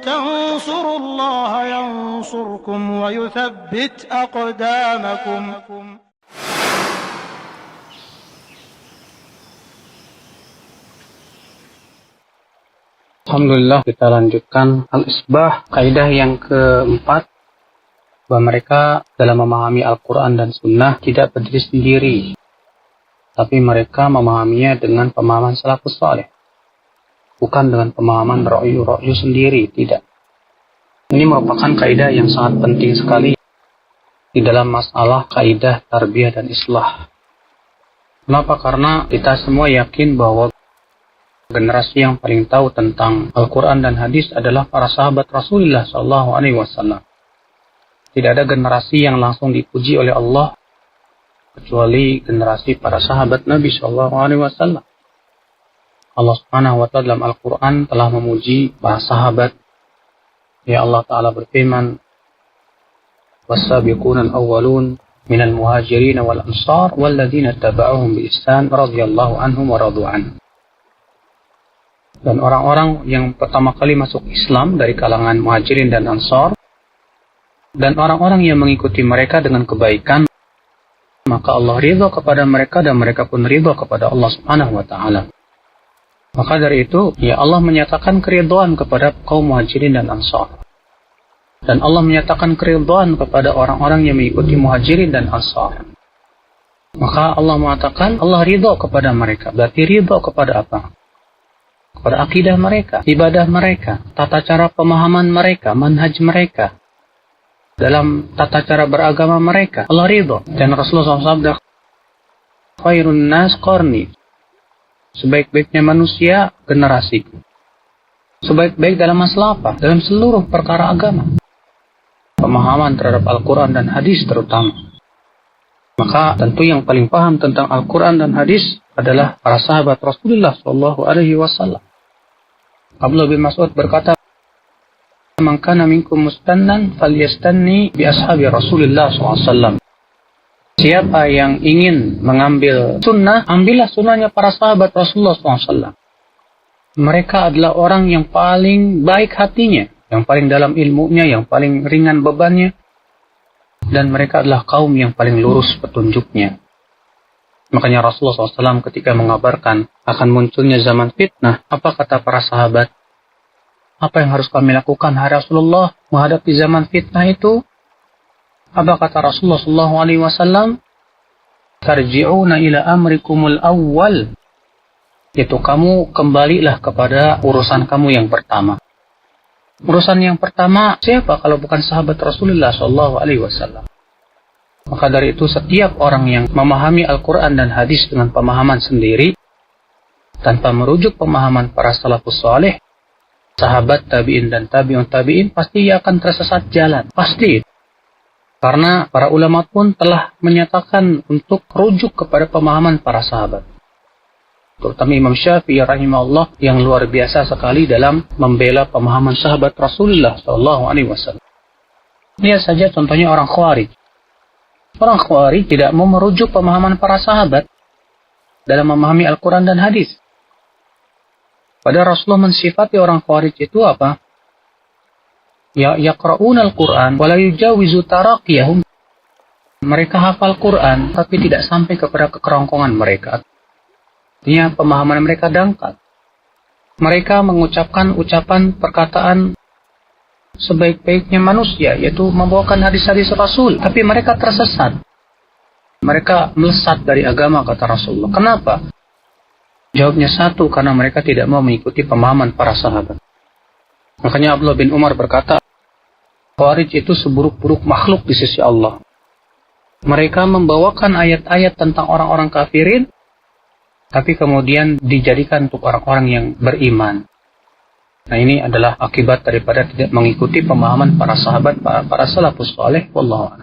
تنصروا الله ينصركم ويثبت أقدامكم. Alhamdulillah, kita lanjutkan al-isbah, kaidah yang keempat, bahwa mereka dalam memahami Al-Quran dan Sunnah tidak berdiri sendiri, tapi mereka memahaminya dengan pemahaman salafus saleh, bukan dengan pemahaman ra'yu sendiri, tidak. Ini merupakan kaidah yang sangat penting sekali di dalam masalah kaidah tarbiyah dan islah. Kenapa? Karena kita semua yakin bahwa generasi yang paling tahu tentang Al-Quran dan hadis adalah para sahabat Rasulullah SAW. Tidak ada generasi yang langsung dipuji oleh Allah kecuali generasi para sahabat Nabi SAW. Allah Subhanahu wa Ta'ala dalam Al-Quran telah memuji para sahabat. Ya, Allah Ta'ala berfirman, "Was-sabiquna al-awwalun minal muhajirin wal ansar walladzina taba'uhum bi ihsan radhiyallahu anhum wa radu anhu." Dan orang-orang yang pertama kali masuk Islam dari kalangan muhajirin dan ansar, dan orang-orang yang mengikuti mereka dengan kebaikan, maka Allah ridha kepada mereka dan mereka pun ridha kepada Allah Subhanahu wa Ta'ala. Maka dari itu, ya, Allah menyatakan keridhaan kepada kaum muhajirin dan ansar. Dan Allah menyatakan keridhaan kepada orang-orang yang mengikuti muhajirin dan ansar. Maka Allah mengatakan Allah ridha kepada mereka. Berarti ridha kepada apa? Kepada akidah mereka, ibadah mereka, tata cara pemahaman mereka, manhaj mereka, dalam tata cara beragama mereka. Allah ridha. Dan Rasulullah SAW, "Khairun nas qarni." Sebaik-baiknya manusia generasiku. Sebaik-baik dalam masalah apa? Dalam seluruh perkara agama. Pemahaman terhadap Al-Quran dan hadis terutama. Maka tentu yang paling paham tentang Al-Quran dan hadis adalah para sahabat Rasulullah SAW. Abdullah bin Mas'ud berkata, "Man kana minkum mustannan falyastanni bi ashabi Rasulullah SAW." Siapa yang ingin mengambil sunnah, ambillah sunnahnya para sahabat Rasulullah SAW. Mereka adalah orang yang paling baik hatinya, yang paling dalam ilmunya, yang paling ringan bebannya, dan mereka adalah kaum yang paling lurus petunjuknya. Makanya Rasulullah SAW ketika mengabarkan akan munculnya zaman fitnah, apa kata para sahabat? Apa yang harus kami lakukan, hai Rasulullah, menghadapi zaman fitnah itu? Apa kata Rasulullah SAW? Tarji'una ila amrikumul awwal. Yaitu kamu kembalilah kepada urusan kamu yang pertama. Urusan yang pertama siapa kalau bukan sahabat Rasulullah SAW? Maka dari itu setiap orang yang memahami Al-Quran dan hadis dengan pemahaman sendiri, tanpa merujuk pemahaman para salafus saleh, sahabat tabi'in dan tabi'un tabi'in, pasti ia akan tersesat jalan. Pasti. Karena para ulama pun telah menyatakan untuk rujuk kepada pemahaman para sahabat. Terutama Imam Syafi'i rahimahullah yang luar biasa sekali dalam membela pemahaman sahabat Rasulullah SAW. Lihat saja contohnya orang Khawarij. Orang Khawarij tidak mau merujuk pemahaman para sahabat dalam memahami Al-Quran dan hadis. Padahal Rasulullah mensifati orang Khawarij itu apa? Ya yaqra'una al-Quran wa la yujawizu taraqiyahum. Mereka hafal Quran tapi tidak sampai kepada kekerongkongan mereka. Artinya pemahaman mereka dangkal. Mereka mengucapkan ucapan perkataan sebaik-baiknya manusia, yaitu membawakan hadis-hadis Rasul, tapi mereka tersesat. Mereka melesat dari agama, kata Rasulullah. Kenapa? Jawabnya satu, karena mereka tidak mau mengikuti pemahaman para sahabat. Makanya Abdullah bin Umar berkata, Khawarij itu seburuk-buruk makhluk di sisi Allah. Mereka membawakan ayat-ayat tentang orang-orang kafirin, tapi kemudian dijadikan untuk orang-orang yang beriman. Nah, ini adalah akibat daripada tidak mengikuti pemahaman para sahabat, para salafus saleh. Wallahu a'lam.